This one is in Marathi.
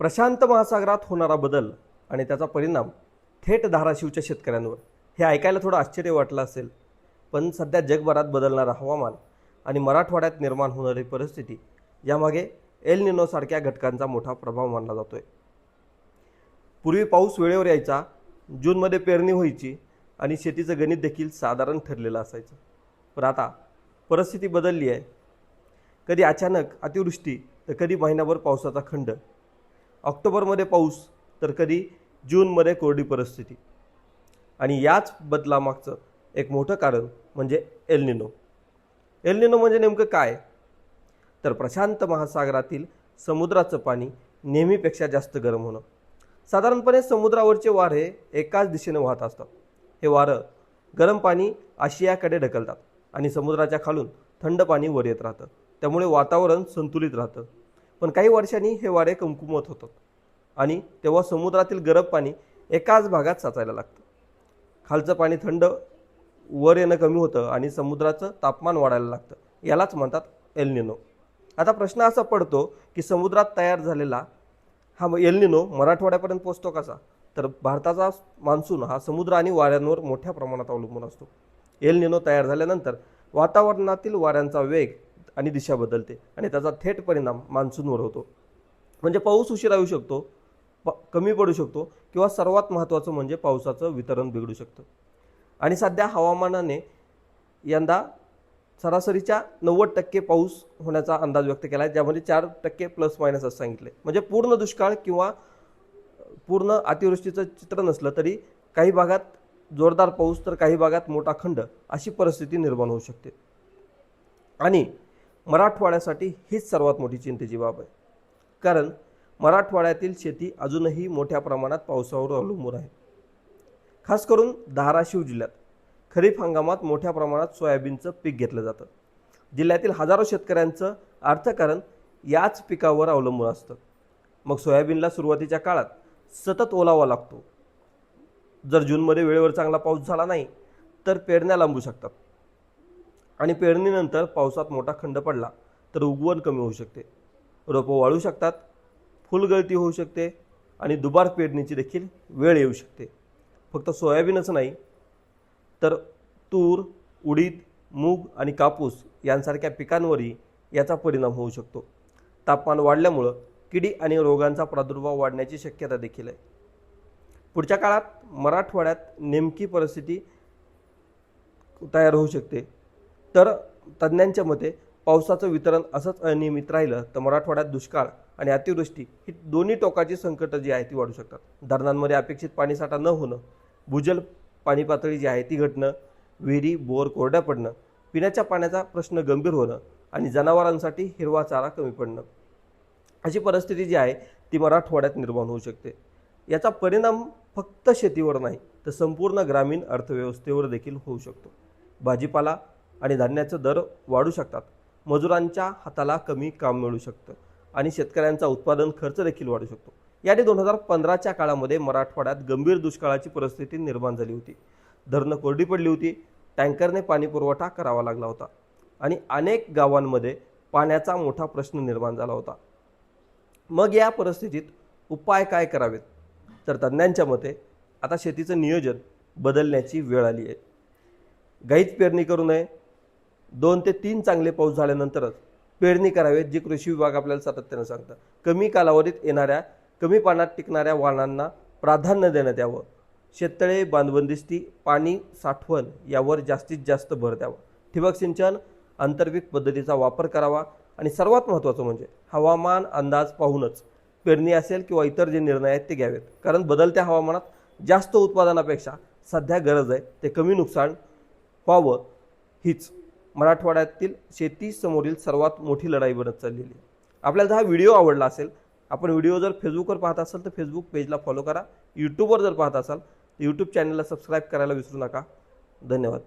प्रशांत महासागरात होणारा बदल आणि त्याचा परिणाम थेट धाराशिवच्या शेतकऱ्यांवर हे ऐकायला थोडं आश्चर्य वाटलं असेल, पण सध्या जगभरात बदलणारं हवामान आणि मराठवाड्यात निर्माण होणारी परिस्थिती यामागे एल निनोसारख्या घटकांचा मोठा प्रभाव मानला जातोय। पूर्वी पाऊस वेळेवर यायचा, जूनमध्ये पेरणी व्हायची आणि शेतीचं गणित देखील साधारण ठरलेलं असायचं। पण आता परिस्थिती बदलली आहे। कधी अचानक अतिवृष्टी तर कधी महिनाभर पावसाचा खंड, ऑक्टोबरमध्ये पाऊस तर कधी जूनमध्ये कोरडी परिस्थिती। आणि याच बदलामागचं एक मोठं कारण म्हणजे एल निनो। एल निनो म्हणजे नेमकं काय? तर प्रशांत महासागरातील समुद्राचं पाणी नेहमीपेक्षा जास्त गरम होणं। साधारणपणे समुद्रावरचे वारे एकाच दिशेने वाहत असतात। हे वारं गरम पाणी आशियाकडे ढकलतात आणि समुद्राच्या खालून थंड पाणी वर येत राहतं, त्यामुळे वातावरण संतुलित राहतं। पण काही वर्षांनी हे वारे कमकुवत होतात आणि तेव्हा समुद्रातील गरम पाणी एकाच भागात साचायला लागतं। खालचं पाणी थंड वर येणं कमी होतं आणि समुद्राचं तापमान वाढायला लागतं। यालाच म्हणतात एल निनो। आता प्रश्न असा पडतो की समुद्रात तयार झालेला हा एल निनो मराठवाड्यापर्यंत पोहोचतो कसा? तर भारताचा मान्सून हा समुद्र आणि वाऱ्यांवर मोठ्या प्रमाणात अवलंबून असतो। एल निनो तयार झाल्यानंतर वातावरणातील वाऱ्यांचा वेग आणि दिशा बदलते आणि त्याचा थेट परिणाम मान्सूनवर होतो। म्हणजे पाऊस उशिरा येऊ शकतो, कमी पडू शकतो किंवा सर्वात महत्त्वाचं म्हणजे पावसाचं वितरण बिघडू शकतं। आणि सध्या हवामानाने यंदा सरासरीच्या 90% पाऊस होण्याचा अंदाज व्यक्त केला आहे, ज्यामध्ये 4% प्लस मायनस असं सांगितले। म्हणजे पूर्ण दुष्काळ किंवा पूर्ण अतिवृष्टीचं चित्र नसलं तरी काही भागात जोरदार पाऊस तर काही भागात मोठा खंड अशी परिस्थिती निर्माण होऊ शकते। आणि मराठवाड्यासाठी हीच सर्वात मोठी चिंतेची बाब आहे, कारण मराठवाड्यातील शेती अजूनही मोठ्या प्रमाणात पावसावर अवलंबून आहे। खास करून धाराशिव जिल्ह्यात खरीप हंगामात मोठ्या प्रमाणात सोयाबीनचं पीक घेतलं जातं। जिल्ह्यातील हजारो शेतकऱ्यांचं अर्थकारण याच पिकावर अवलंबून असतं। मग सोयाबीनला सुरुवातीच्या काळात सतत ओलावा लागतो। जर जूनमध्ये वेळेवर चांगला पाऊस झाला नाही तर पेरण्या लांबू शकतात आणि पेरणीनंतर पावसात मोठा खंड पडला तर उगवण कमी होऊ शकते, रोपं वाळू शकतात, फुलगळती होऊ शकते आणि दुबार पेरणीची देखील वेळ येऊ शकते। फक्त सोयाबीनच नाही तर तूर, उडीद, मूग आणि कापूस यांसारख्या पिकांवरही याचा परिणाम होऊ शकतो। तापमान वाढल्यामुळं किडी आणि रोगांचा प्रादुर्भाव वाढण्याची शक्यता देखील आहे। पुढच्या काळात मराठवाड्यात नेमकी परिस्थिती तयार होऊ शकते। तर तज्ज्ञांच्या मते पावसाचं वितरण असंच अनियमित राहिलं तर मराठवाड्यात दुष्काळ आणि अतिवृष्टी ही दोन्ही टोकाची संकटं जी आहे ती वाढू शकतात। धरणांमध्ये अपेक्षित पाणीसाठा न होणं, भूजल पाणी पातळी जी आहे ती घटणं, विहिरी बोर कोरड्या पडणं, पिण्याच्या पाण्याचा प्रश्न गंभीर होणं आणि जनावरांसाठी हिरवा चारा कमी पडणं, अशी परिस्थिती जी आहे ती मराठवाड्यात निर्माण होऊ शकते। याचा परिणाम फक्त शेतीवर नाही तर संपूर्ण ग्रामीण अर्थव्यवस्थेवर देखील होऊ शकतो। भाजीपाला आणि धान्याचे दर वाढू शकतात, मजुरांच्या हाताला कमी काम मिळू शकतं आणि शेतकऱ्यांचा उत्पादन खर्च देखील वाढू शकतो। याने 2015च्या काळामध्ये मराठवाड्यात गंभीर दुष्काळाची परिस्थिती निर्माण झाली होती। धरणं कोरडी पडली होती, टँकरने पाणी पुरवठा करावा लागला होता आणि अनेक गावांमध्ये पाण्याचा मोठा प्रश्न निर्माण झाला होता। मग या परिस्थितीत उपाय काय करावेत? तर तज्ज्ञांच्या मते आता शेतीचं नियोजन बदलण्याची वेळ आली आहे। घाईत पेरणी करू नये, 2 ते 3 चांगले पाऊस झाल्यानंतरच पेरणी करावी, जी कृषी विभाग आपल्याला सातत्यानं सांगतं। कमी कालावधीत येणाऱ्या, कमी पाण्यात टिकणाऱ्या वाणांना प्राधान्य देण्यात यावं। शेततळे बांधबंदिस्ती, पाणी साठवण यावर जास्तीत जास्त भर द्यावा। ठिबक सिंचन, आंतरपीक पद्धतीचा वापर करावा आणि सर्वात महत्त्वाचं म्हणजे हवामान अंदाज पाहूनच पेरणी असेल किंवा इतर जे निर्णय आहेत ते घ्यावेत, कारण बदलत्या हवामानात जास्त उत्पादनापेक्षा सध्या गरज आहे ते कमी नुकसान व्हावं, हीच मराठवाड्यातील शेती समोरील सर्वात मोठी लढाई बनत चाललेली आहे। आपल्याला हा व्हिडिओ आवडला असेल, आपण व्हिडिओ जर फेसबुकवर पाहत असाल तर फेसबुक पेजला फॉलो करा, यूट्यूबवर जर पाहत असाल तर यूट्यूब चॅनलला सबस्क्राईब करायला विसरू नका। धन्यवाद।